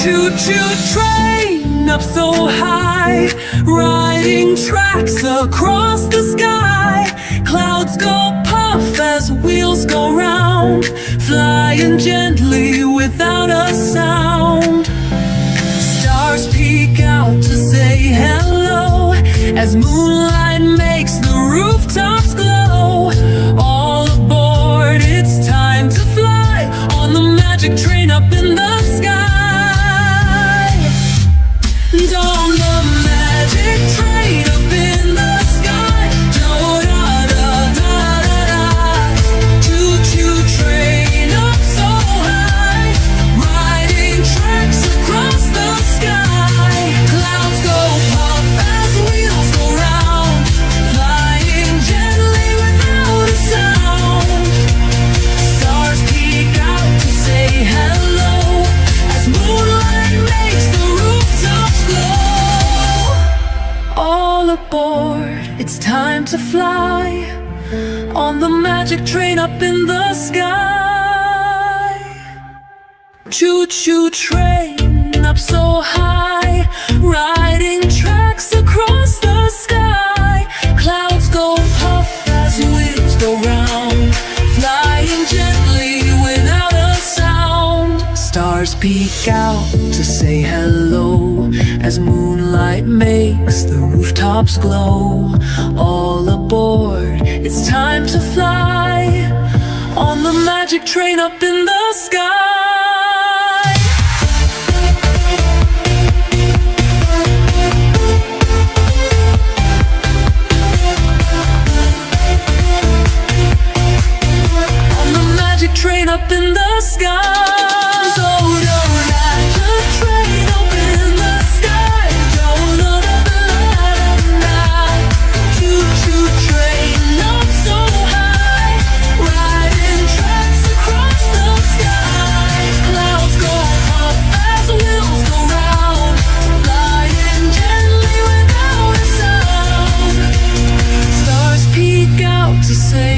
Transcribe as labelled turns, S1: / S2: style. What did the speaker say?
S1: Choo-choo train up so high, riding tracks across the sky. Clouds go puff as wheels go round, flying gently without a sound. Stars peek out to say hello, as moonlight makes the rooftops glow. All aboard, it's time to fly on the magic train up in the sky. And on the magic train up in the sky, do-da-da-da-da-da. Choo-choo train up so high, riding tracks across the sky. Clouds go puff as wheels go round, flying gently without a sound. Stars peek out to say hello, as moonlight makes the rooftops glow. All aboard, it's time to fly on the magic train up in the sky. Choo-choo train up so high, riding tracks across the sky. Clouds go puff as wheels go round, flying gently without a sound. Stars peek out to say hello, as moonlight makes the rooftops glow. All aboard, it's time to fly on the magic train up in the sky. Train up in the sky. So don't ride the train up in the sky. Don't look up and night. Choo-choo train up so high, riding tracks across the sky. Clouds go up as wheels go round, flying gently without a sound. Stars peek out to say